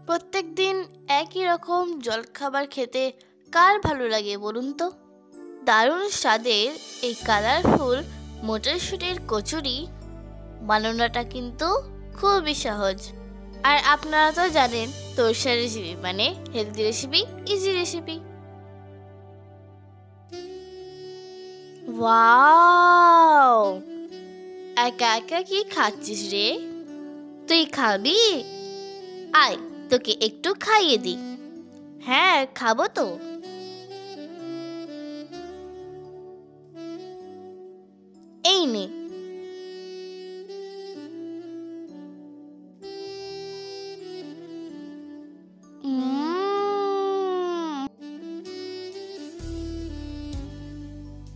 প্রত্যেকদিন একই রকম জলখাবার খেতে কার ভালো লাগে বলুন তো? দারুণ স্বাদের এই কালারফুল মটরশুঁটির কচুরি বানানোটা কিন্তু খুবই সহজ। আর আপনারা তো জানেন তোরসা রেসিপি মানে healthy recipe, easy recipe. Wow, একা একা কি খাচ্ছিস রে? তুই খাবি? আয় তোকে একটু খাইয়ে দিই। হ্যাঁ খাবো তো। এই নে।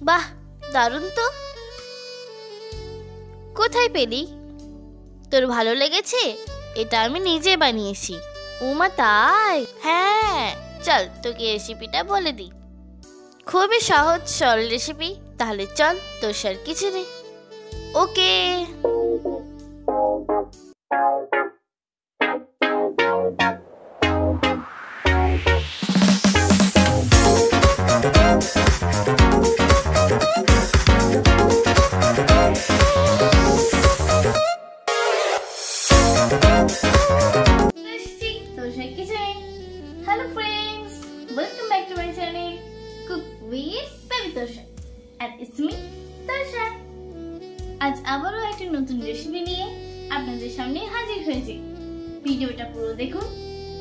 বাহ, দারুণ তো। কোথায় পেলি? তোর ভালো লেগেছে? এটা আমি নিজে বানিয়েছি। উমা তাই? হ্যাঁ, চল তোকে রেসিপিটা বলে দিই। খুবই সহজ সরল রেসিপি, তাহলে চল তোরসার কিচেনে। ওকে। Hello friends, welcome back to my channel Cook with Baby Tosha and it's me Tosha। আজ আবারও একটা নতুন রেসিপি নিয়ে আপনাদের সামনে হাজির হয়েছি। ভিডিওটা পুরো দেখুন,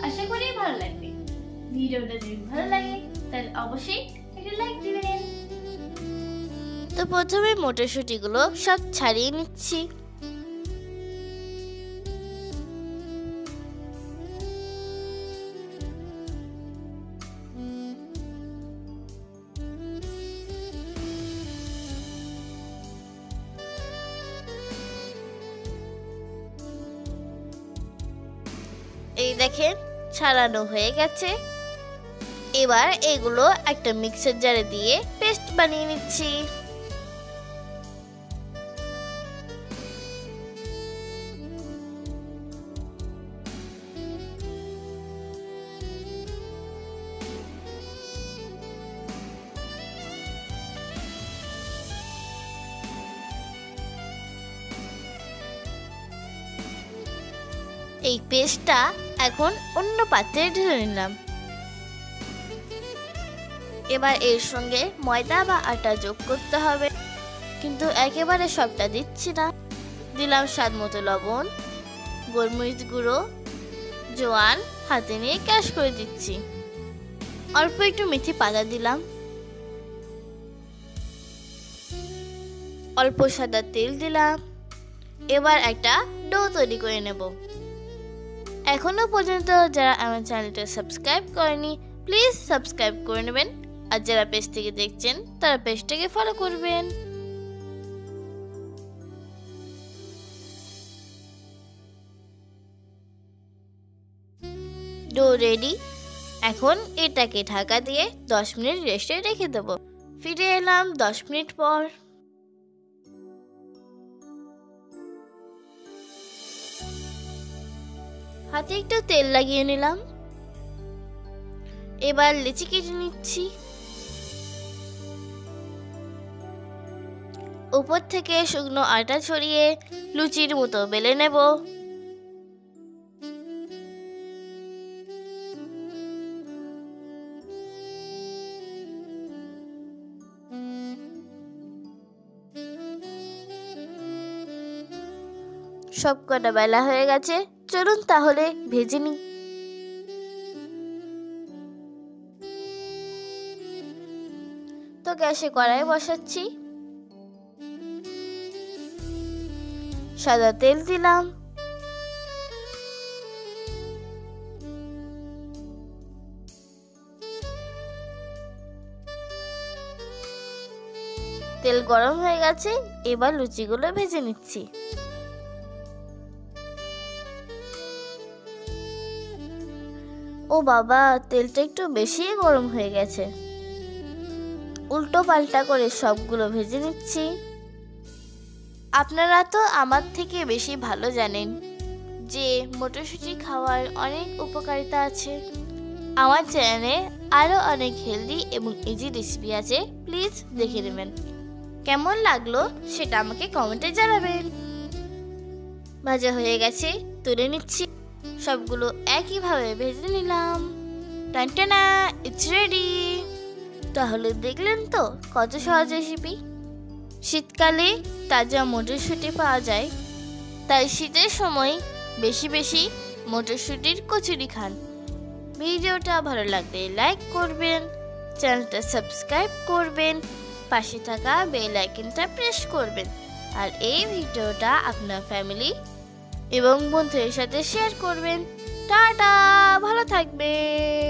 আশা করি ভালো লাগবে। ভিডিওটা যদি ভালো লাগে তাহলে অবশ্যই একটা লাইক দিবেন। তো প্রথমে মটরশুঁটিগুলো সব ছাড়িয়ে নিচ্ছি। এই দেখেন ছাড়ানো হয়ে গেছে। এবার এগুলো একটা মিক্সার জারে দিয়ে পেস্ট বানিয়ে নিচ্ছি। এই পেস্টটা এখন অন্য পাত্রে ঢেলে নিলাম। এবার এর সঙ্গে ময়দা বা আটা যোগ করতে হবে, কিন্তু একেবারে সবটা দিচ্ছি না। দিলাম স্বাদ মতো লবণ, গোলমরিচ গুঁড়ো, জোয়ান হাতে নিয়ে ক্রাশ করে দিচ্ছি। অল্প একটু মেথি পাতা দিলাম। অল্প সাদা তেল দিলাম। এবার একটা ডো তৈরি করে নেব। এখনো পর্যন্ত যারা আমার চ্যানেলটা সাবস্ক্রাইব করেনি প্লিজ সাবস্ক্রাইব করে নেবেন, আর যারা পেজ থেকে দেখছেন তারা পেজটাকে ফলো করবেন। Dough ready. এখন এটাকে ঢাকা দিয়ে 10 মিনিট রেস্টে রেখে দেব। ফিরে এলাম 10 মিনিট পর। হাতে একটু তেল লাগিয়ে নিলাম। এবার লেচি কেটে নিচ্ছি। উপর থেকে শুকনো আটা ছড়িয়ে লুচির মতো বেলে নেব। সব কটা বেলা হয়ে গেছে, চলুন তাহলে ভেজে নিই। তো গ্যাসে কড়াই বসাচ্ছি। সাদা তেল দিলাম। তেল গরম হয়ে গেছে, এবার লুচিগুলো ভেজে নিচ্ছি। ও বাবা, তেলটা একটু বেশি গরম হয়ে গেছে। উল্টো পাল্টা করে সবগুলো ভেজে নিচ্ছি। আপনারা তো আমার থেকে বেশি ভালো জানেন যে মটরশুঁটি খাওয়ার অনেক উপকারিতা আছে। আমার চ্যানেলে আরও অনেক হেলদি এবং ইজি রেসিপি আছে, প্লিজ দেখে নেবেন। কেমন লাগলো সেটা আমাকে কমেন্টে জানাবেন। ভাজা হয়ে গেছে, তুলে নিচ্ছি। সবগুলো একইভাবে ভেজে নিলাম। টানটানা, ইটস রেডি। তাহলে দেখলেন তো কত সহজ রেসিপি। শীতকালে তাজা মটরশুঁটি পাওয়া যায়, তাই শীতের সময় বেশি বেশি মটরশুঁটির কচুরি খান। ভিডিওটা ভালো লাগলে লাইক করবেন, চ্যানেলটা সাবস্ক্রাইব করবেন, পাশে থাকা বেল আইকনটা প্রেস করবেন, আর এই ভিডিওটা আপনার ফ্যামিলি এবং বন্ধুদের সাথে শেয়ার করবেন। টাটা, ভালো থাকবেন।